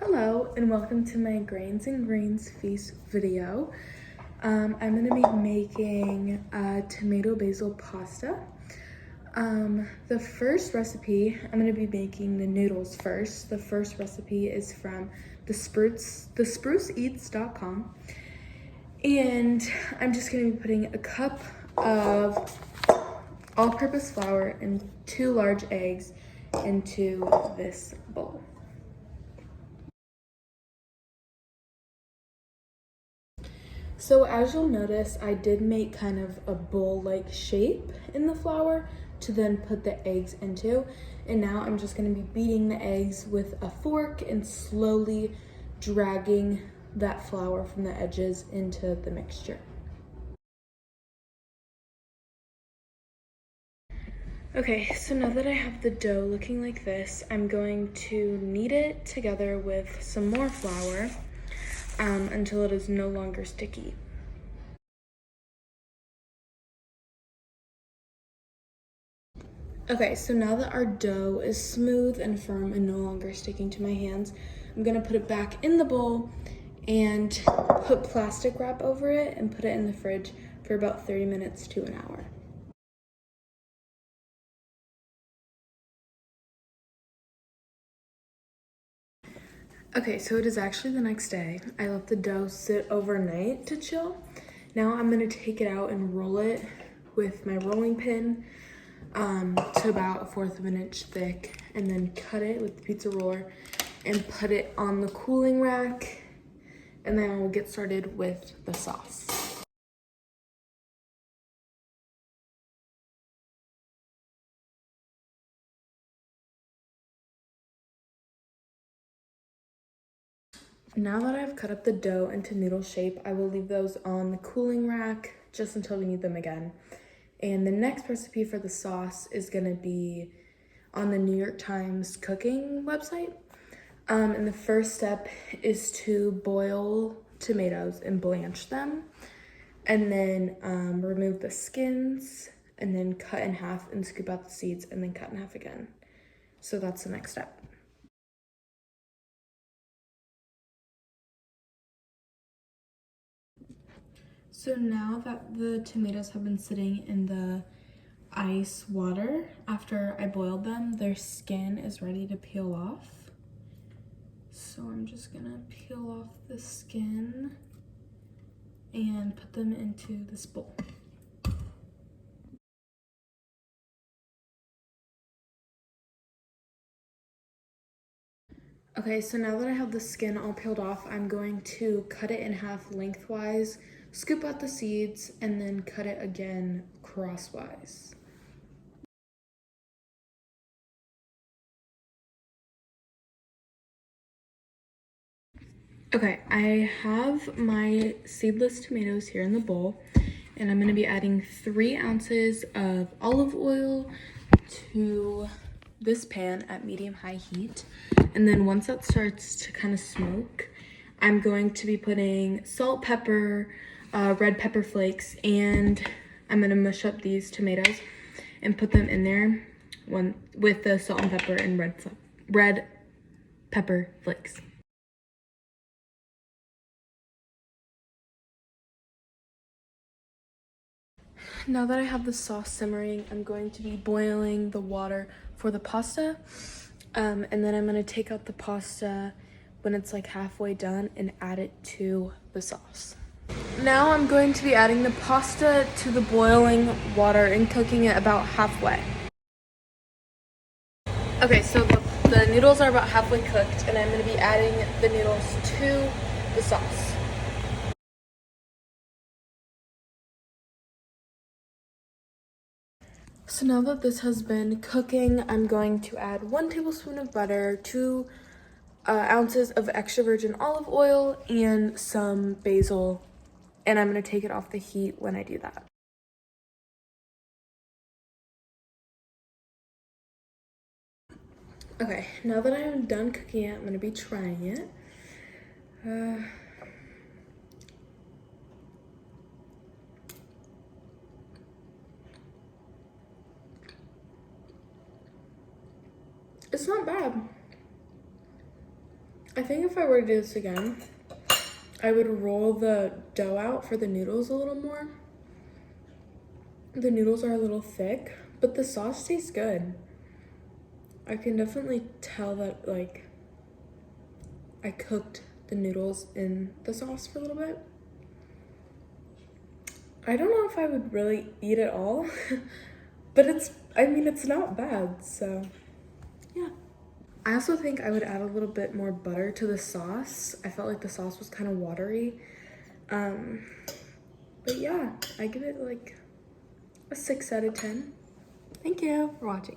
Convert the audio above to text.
Hello and welcome to my Grains and Greens feast video. I'm going to be making tomato basil pasta. The first recipe, I'm going to be making the noodles first. The first recipe is from thespruceeats.com. And I'm just going to be putting a cup of all-purpose flour and 2 large eggs into this bowl. So as you'll notice, I did make kind of a bowl-like shape in the flour to then put the eggs into. And now I'm just gonna be beating the eggs with a fork and slowly dragging that flour from the edges into the mixture. Okay, so now that I have the dough looking like this, I'm going to knead it together with some more flour until it is no longer sticky. Okay, so now that our dough is smooth and firm and no longer sticking to my hands, I'm gonna put it back in the bowl and put plastic wrap over it and put it in the fridge for about 30 minutes to an hour. Okay, so it is actually the next day. I let the dough sit overnight to chill. Now I'm gonna take it out and roll it with my rolling pin to about 1/4 of an inch thick, and then cut it with the pizza roller and put it on the cooling rack, and then we'll get started with the sauce. Now that I've cut up the dough into noodle shape, I will leave those on the cooling rack just until we need them again. And the next recipe for the sauce is gonna be on the New York Times cooking website. And the first step is to boil tomatoes and blanch them, and then remove the skins, and then cut in half and scoop out the seeds, and then cut in half again. So that's the next step. So now that the tomatoes have been sitting in the ice water after I boiled them, their skin is ready to peel off. So I'm just gonna peel off the skin and put them into this bowl. Okay, so now that I have the skin all peeled off, I'm going to cut it in half lengthwise, scoop out the seeds, and then cut it again crosswise. Okay, I have my seedless tomatoes here in the bowl, and I'm gonna be adding 3 ounces of olive oil to this pan at medium-high heat. And then once that starts to kind of smoke, I'm going to be putting salt, pepper, red pepper flakes, and I'm gonna mush up these tomatoes and put them in there with the salt and pepper and red pepper flakes. Now that I have the sauce simmering, I'm going to be boiling the water for the pasta. And then I'm gonna take out the pasta when it's like halfway done and add it to the sauce. Now I'm going to be adding the pasta to the boiling water and cooking it about halfway. Okay, so the noodles are about halfway cooked, and I'm gonna be adding the noodles to the sauce. So now that this has been cooking, I'm going to add 1 tablespoon of butter, 2 ounces of extra virgin olive oil, and some basil, and I'm gonna take it off the heat when I do that. Okay, now that I'm done cooking it, I'm gonna be trying it. It's not bad. I think if I were to do this again, I would roll the dough out for the noodles a little more. The noodles are a little thick, but the sauce tastes good. I can definitely tell that, like, I cooked the noodles in the sauce for a little bit. I don't know if I would really eat it all, but it's not bad, so yeah. I also think I would add a little bit more butter to the sauce. I felt like the sauce was kind of watery. But yeah, I give it like a 6 out of 10. Thank you for watching.